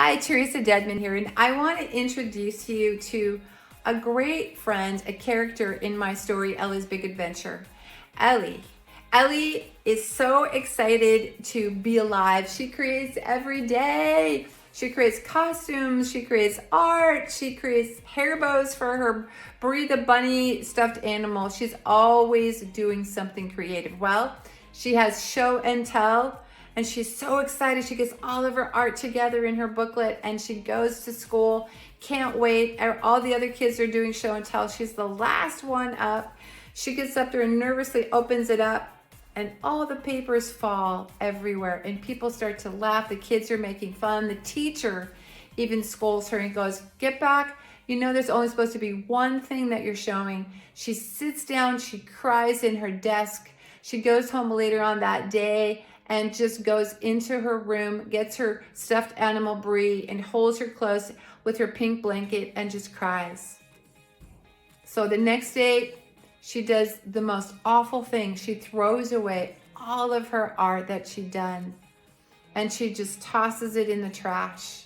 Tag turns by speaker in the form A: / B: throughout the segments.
A: Hi, Teresa Dedman here, and I want to introduce you to a great friend, a character in my story, Ellie's Big Adventure, Ellie. Ellie is so excited to be alive. She creates every day. She creates costumes, she creates art, she creates hair bows for her Brie the Bunny stuffed animal. She's always doing something creative. Well, she has show and tell, and she's so excited. She gets all of her art together in her booklet and she goes to school. Can't wait. All the other kids are doing show and tell. She's the last one up. She gets up there and nervously opens it up, and all the papers fall everywhere and people start to laugh. The kids are making fun. The teacher even scolds her and goes, "Get back. You know there's only supposed to be one thing that you're showing." She sits down, she cries in her desk. She goes home later on that day and just goes into her room, gets her stuffed animal Brie and holds her close with her pink blanket and just cries. So the next day, she does the most awful thing. She throws away all of her art that she'd done and she just tosses it in the trash.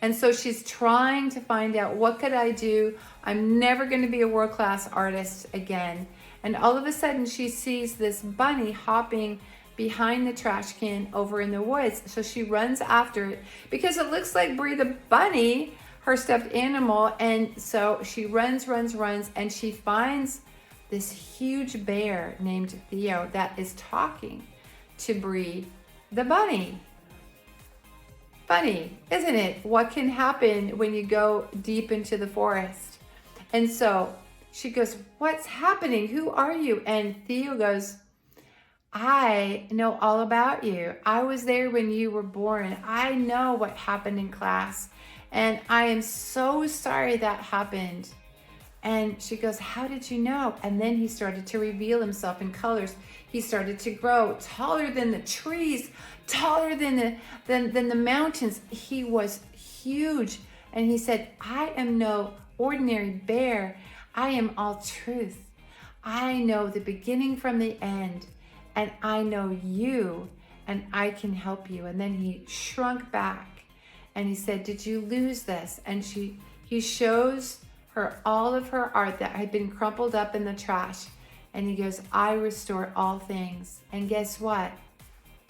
A: And so she's trying to find out, what could I do? I'm never going to be a world-class artist again. And all of a sudden she sees this bunny hopping behind the trash can over in the woods. So she runs after it because it looks like Brie the Bunny, her stuffed animal. And so she runs, and she finds this huge bear named Theo that is talking to Brie the Bunny. Funny, isn't it? What can happen when you go deep into the forest? And so she goes, "What's happening? Who are you?" And Theo goes, "I know all about you. I was there when you were born. I know what happened in class. And I am so sorry that happened." And she goes, "How did you know?" And then he started to reveal himself in colors. He started to grow taller than the trees, taller than the mountains. He was huge. And he said, "I am no ordinary bear. I am all truth. I know the beginning from the end. And I know you, and I can help you." And then he shrunk back and he said, "Did you lose this?" And he shows her all of her art that had been crumpled up in the trash. And he goes, "I restore all things. And guess what?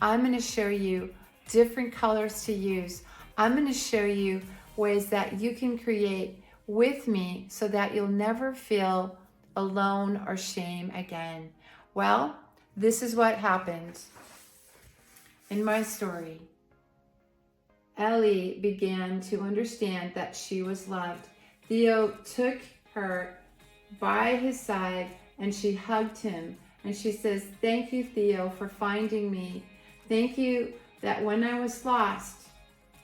A: I'm going to show you different colors to use. I'm going to show you ways that you can create with me so that you'll never feel alone or shame again." Well, this is what happened in my story. Ellie began to understand that she was loved. Theo took her by his side and she hugged him and she says, "Thank you, Theo, for finding me. Thank you that when I was lost,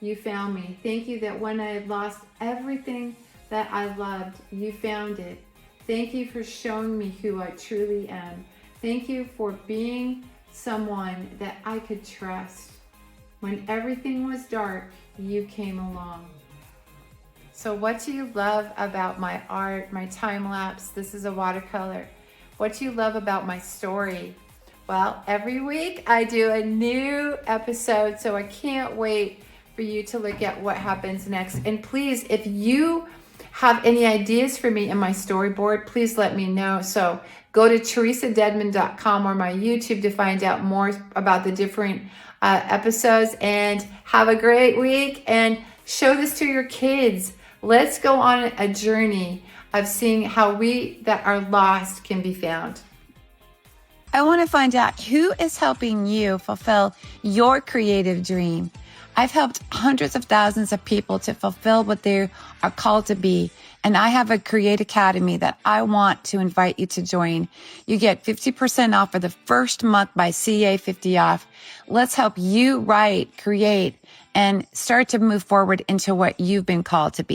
A: you found me. Thank you that when I had lost everything that I loved, you found it. Thank you for showing me who I truly am. Thank you for being someone that I could trust. When everything was dark, you came along." So what do you love about my art, my time lapse? This is a watercolor. What do you love about my story? Well, every week I do a new episode, so I can't wait for you to look at what happens next. And please, if you have any ideas for me in my storyboard, please let me know. So go to teresadedman.com or my YouTube to find out more about the different episodes. And have a great week and show this to your kids. Let's go on a journey of seeing how we that are lost can be found.
B: I want to find out who is helping you fulfill your creative dream. I've helped hundreds of thousands of people to fulfill what they are called to be. And I have a Create Academy that I want to invite you to join. You get 50% off for the first month by CA 50 off. Let's help you write, create, and start to move forward into what you've been called to be.